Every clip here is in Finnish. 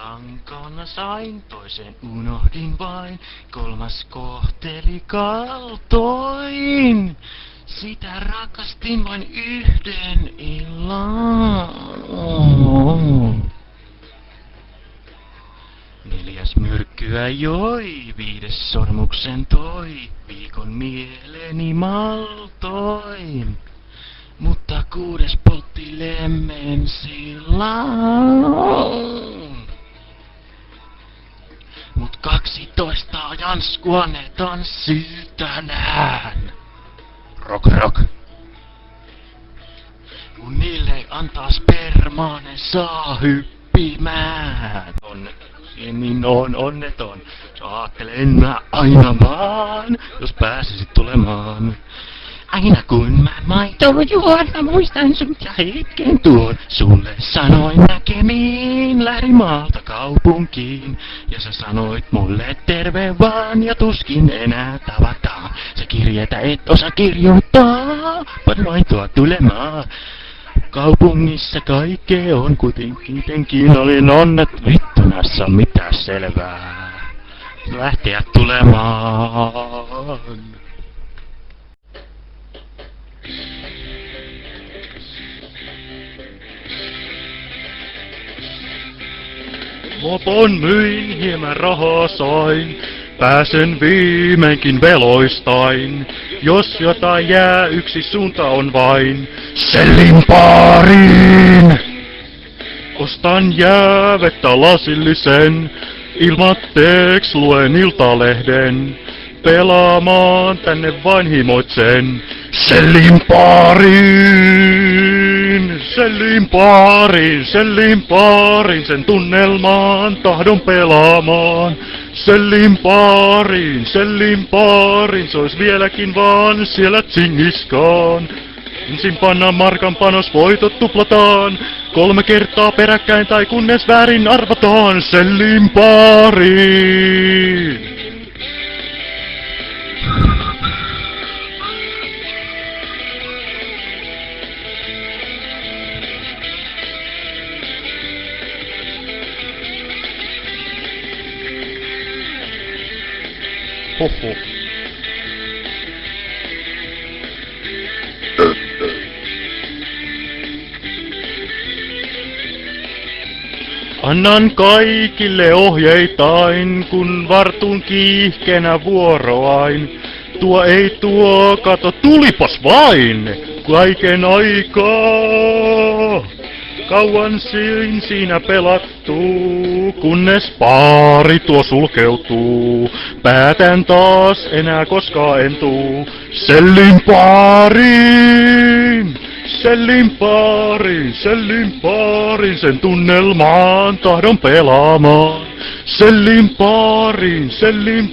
Lankana sain, toisen unohdin vain, kolmas kohteli kaltoin. Sitä rakastin vain yhden illan. Neljäs myrkkyä joi, viides sormuksen toi, viikon mieleni maltoin. Mutta kuudes poltti lemmen sillan. Mut 12 janskua ne tanssii tänään. Rock rock. Kun niille antaa spermaa, ne saa hyppimään. Niin on onneton. Saattelen mä aina vaan, jos pääsisit tulemaan. Aina kun mä maitoa juon, mä muistan sut ja hetken tuon. Sulle sanoin näkemiin, lähdin maalta kaupunkiin. Ja sä sanoit mulle terve vaan ja tuskin enää tavataan. Sä kirjeitä et osaa kirjoittaa, varoin tuo tulemaan. Kaupungissa kaikkea on kuitenkin olin onnet. Vittu näissä on mitään selvää. Lähteä tulemaan. Mopon myin, hieman rahaa sain. Pääsen viimeinkin veloistain. Jos jotain jää, yksi suunta on vain. Sellin baariin! Ostan jäävettä lasillisen. Ilmatteeks luen iltalehden. Pelaamaan tänne vain himoitsen. Sellin baariin! Sellin baariin, sellin baariin, sen tunnelmaan tahdon pelaamaan. Sellin baariin, se ois vieläkin vaan siellä Tsingiskaan. Ensin pannaan markan panos, voitot tuplataan. 3 kertaa peräkkäin tai kunnes väärin arvataan. Sellin baariin! Hoho. Annan kaikille ohjeitain, kun vartun kiihkenä vuoroain. Tuo ei tuo, kato tulipas vain, kaiken aikaa. Kauan siinä pelattuu, kunnes baari tuo sulkeutuu. Päätän taas, enää koskaan en tuu. Sellin baariin! Sellin baariin, sen tunnelmaan tahdon pelaamaan. Sellin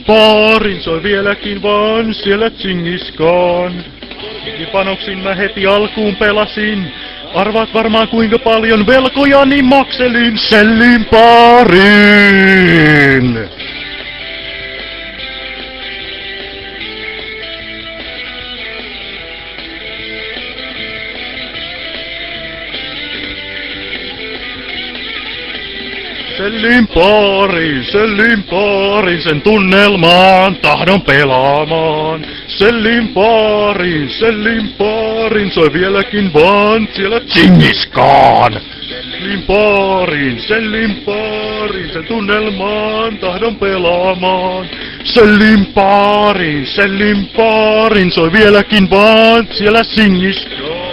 baariin, soi vieläkin vaan siellä Tsingiskaan. Panoksin mä heti alkuun pelasin. Arvaat varmaan kuinka paljon velkojani makselin Sellin baariin. Sellin baariin, sen tunnelmaan tahdon pelaamaan. Sellin baariin, soi vieläkin vaan siellä Tsingiskaan. Sellin baariin, sen tunnelmaan tahdon pelaamaan. Sellin baariin, soi vieläkin vaan siellä Tsingiskaan.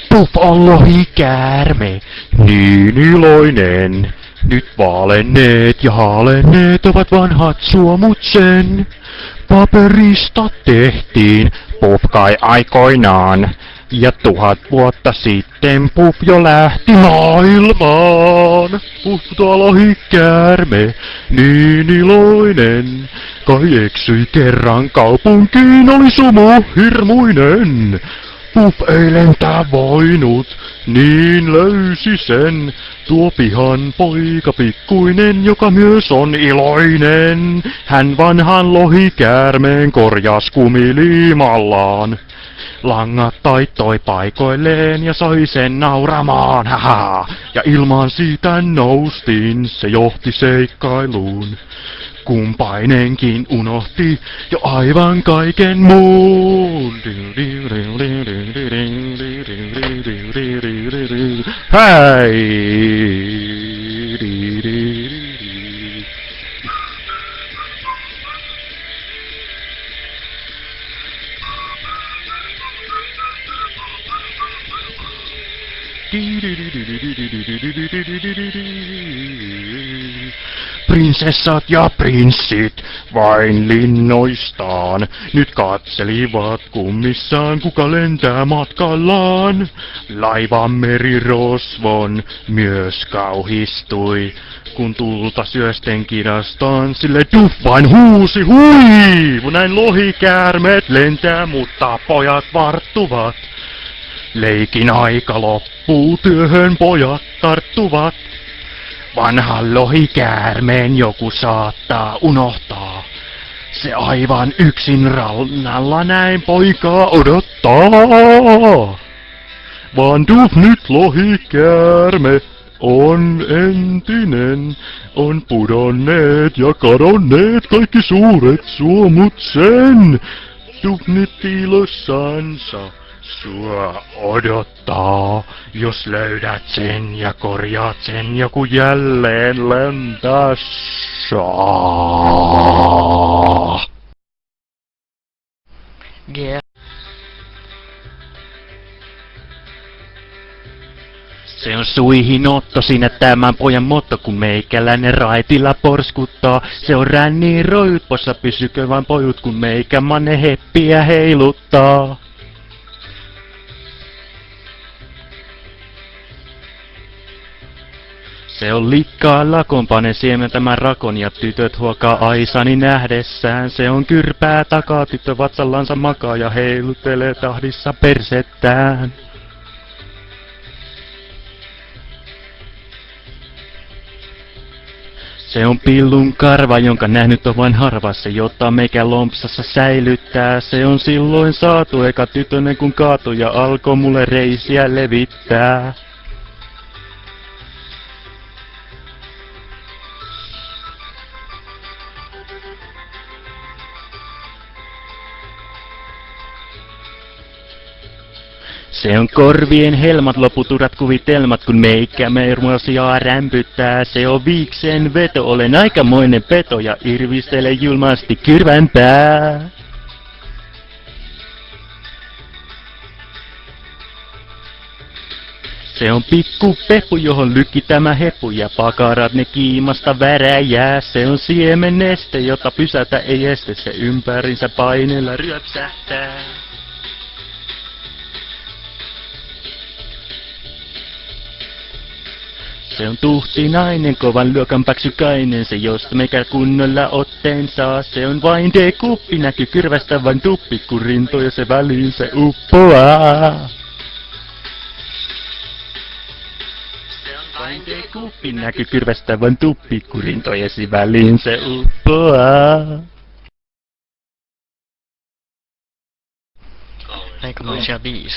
Puff on lohikäärme, niin iloinen. Nyt vaalenneet ja haalenneet ovat vanhat suomut sen. Paperista tehtiin Puff kai aikoinaan. Ja 1000 vuotta sitten Puff jo lähti maailmaan. Puff tuo lohikäärme, niin iloinen. Kai eksyi kerran kaupunkiin, oli sumu hirmuinen. Puff ei lentää voinut, niin löysi sen. Tuo pihan poika pikkuinen, joka myös on iloinen. Hän vanhan lohikäärmeen korjas kumiliimallaan. Langat taittoi paikoilleen ja sai sen nauramaan, haha. Ja ilmaan siitä noustiin, se johti seikkailuun. Kumpainenkin unohti jo aivan kaiken muun. Hei! Prinsessat ja prinssit vain linnoistaan nyt katselivat kummissaan, kuka lentää matkallaan. Laivan merirosvon myös kauhistui, kun tulta syösten kirastaan sille Duff vain huusi hui! Näin lohikäärmeet lentää, mutta pojat varttuvat. Leikin aika loppuu, työhön pojat tarttuvat. Vanhan lohikäärmeen joku saattaa unohtaa. Se aivan yksin rannalla näin poikaa odottaa. Vaan Duff nyt lohikäärme on entinen. On pudonneet ja kadonneet kaikki suuret suomut sen. Duff nyt ilossansa sua odottaa, jos löydät sen ja korjaat sen, joku jälleen lentää saa. Yeah. Se on suihin otto siinä tämän pojan motto, kun meikäläinen raitilla porskuttaa. Se on ränniin roijut, possa pysykö vain pojut, kun meikä manne heppiä heiluttaa. Se on likkaa lakonpanen siementämän rakon ja tytöt huokaa Aisani nähdessään. Se on kyrpää takaa, tyttö vatsallansa makaa ja heiluttelee tahdissa persettään. Se on pillun karva, jonka nähnyt on vain harva, se jotta meikä lompsassa säilyttää. Se on silloin saatu eka tytönen kun kaatu ja alkoi mulle reisiä levittää. Se on korvien helmat, loputurat kuvitelmat, kun meikä meirmuasiaa rämpyttää. Se on viikseen veto, olen aikamoinen peto ja irvistele julmasti kyrvänpää. Se on pikku peppu, johon lykki tämä hepu ja pakarat ne kiimasta väräjää. Se on siemenneste, jota pysäytä ei este, se ympärinsä paineella ryöpsähtää. Se on tuhtinainen, kovan luokan paksukainen, se josta meikä kunnolla otteen saa. Se on vain D-kuppi, näkyy kyrvästä vain tuppi, kun rintoja se väliin se uppoaa. Se on vain D-kuppi, näkyy kyrvästä vain tuppi, kun rintoja se väliin se uppoaa. Aikamoisia biisejä.